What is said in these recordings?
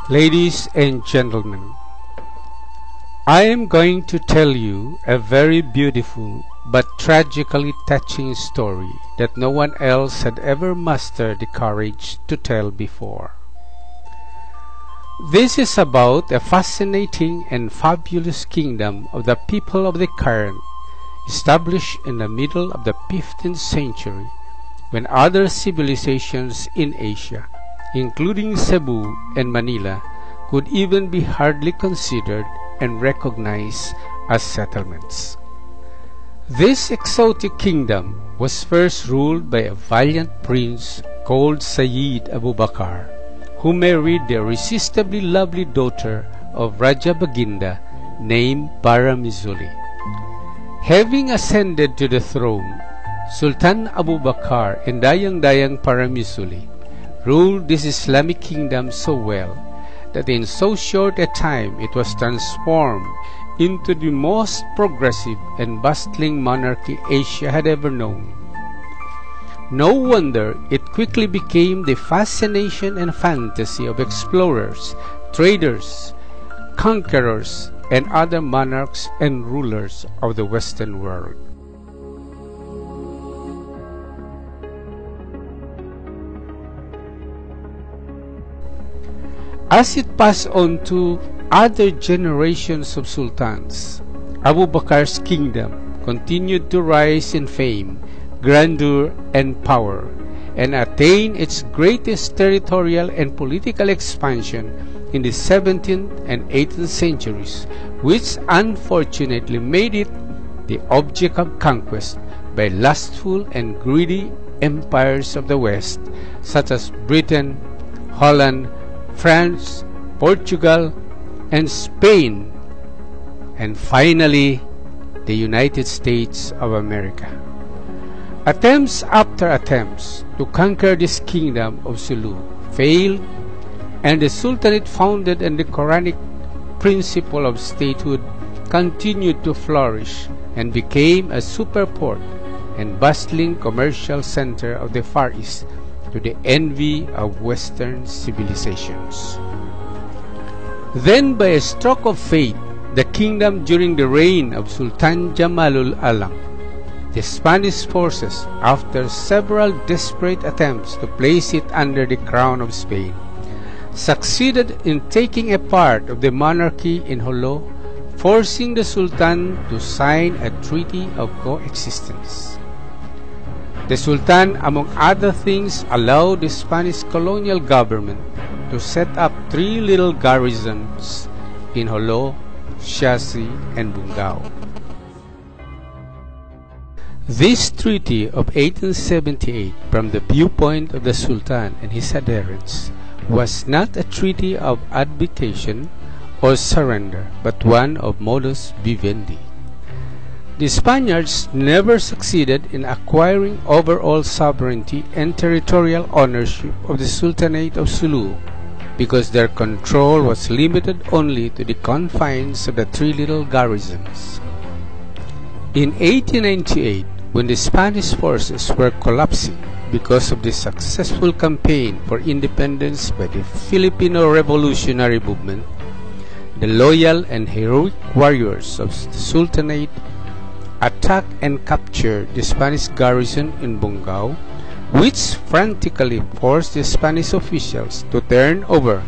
Ladies and gentlemen, I am going to tell you a very beautiful but tragically touching story that no one else had ever mustered the courage to tell before. This is about a fascinating and fabulous kingdom of the people of the Current, established in the middle of the 15th century, when other civilizations in Asia, including Cebu and Manila, could even be hardly considered and recognized as settlements. This exotic kingdom was first ruled by a valiant prince called Syed Bakar, who married the irresistibly lovely daughter of Raja Baginda named Paramizuli. Having ascended to the throne, Sultan Abu Bakar and Dayang Paramizuli ruled this Islamic kingdom so well that in so short a time it was transformed into the most progressive and bustling monarchy Asia had ever known. No wonder it quickly became the fascination and fantasy of explorers, traders, conquerors, and other monarchs and rulers of the Western world. As it passed on to other generations of sultans, Abu Bakar's kingdom continued to rise in fame, grandeur, and power, and attained its greatest territorial and political expansion in the 17th and 18th centuries, which unfortunately made it the object of conquest by lustful and greedy empires of the West, such as Britain, Holland, France, Portugal, and Spain, and finally the United States of America. Attempts after attempts to conquer this kingdom of Sulu failed, and the Sultanate, founded on the Quranic principle of statehood, continued to flourish and became a superport and bustling commercial center of the Far East, to the envy of Western civilizations. Then, by a stroke of fate, the kingdom during the reign of Sultan Jamalul Alam, the Spanish forces, after several desperate attempts to place it under the crown of Spain, succeeded in taking a part of the monarchy in Jolo, forcing the Sultan to sign a treaty of coexistence. The Sultan, among other things, allowed the Spanish colonial government to set up 3 little garrisons in Jolo, Siasi, and Bungao. This treaty of 1878, from the viewpoint of the Sultan and his adherents, was not a treaty of abdication or surrender, but one of modus vivendi. The Spaniards never succeeded in acquiring overall sovereignty and territorial ownership of the Sultanate of Sulu, because their control was limited only to the confines of the 3 little garrisons. In 1898, when the Spanish forces were collapsing because of the successful campaign for independence by the Filipino Revolutionary Movement, the loyal and heroic warriors of the Sultanate attacked and captured the Spanish garrison in Bungao, which frantically forced the Spanish officials to turn over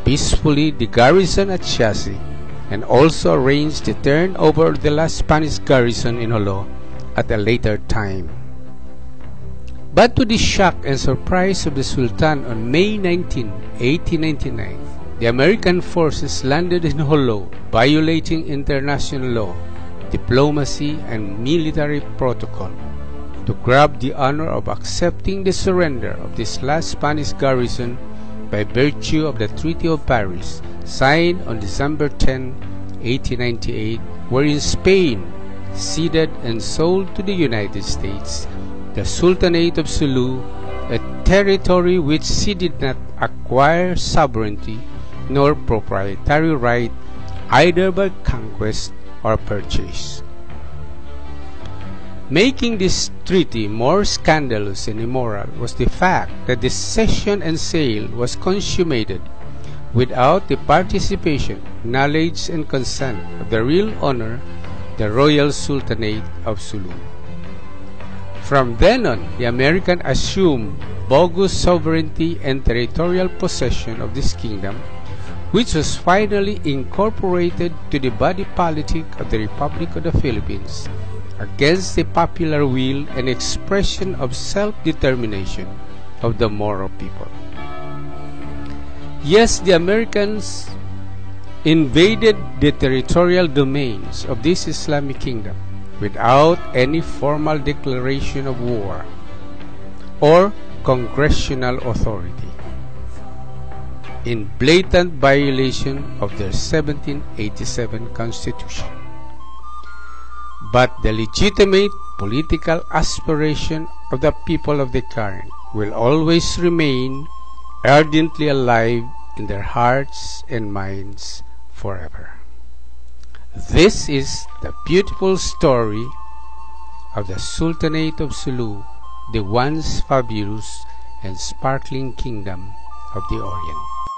peacefully the garrison at Siasi, and also arranged the turnover of the last Spanish garrison in Jolo at a later time. But to the shock and surprise of the Sultan, on May 19, 1899, the American forces landed in Jolo, violating international law, diplomacy, and military protocol, to grab the honor of accepting the surrender of this last Spanish garrison by virtue of the Treaty of Paris, signed on December 10, 1898, wherein Spain ceded and sold to the United States the Sultanate of Sulu, a territory which she did not acquire sovereignty nor proprietary right either by conquest or purchase. Making this treaty more scandalous and immoral was the fact that the cession and sale was consummated without the participation, knowledge, and consent of the real owner, the Royal Sultanate of Sulu. From then on, the American assumed bogus sovereignty and territorial possession of this kingdom, which was finally incorporated to the body politic of the Republic of the Philippines against the popular will and expression of self-determination of the Moro people. Yes, the Americans invaded the territorial domains of this Islamic kingdom without any formal declaration of war or congressional authority, in blatant violation of their 1787 Constitution. But the legitimate political aspiration of the people of the Karen will always remain ardently alive in their hearts and minds forever. This is the beautiful story of the Sultanate of Sulu, the once fabulous and sparkling kingdom of the Orient.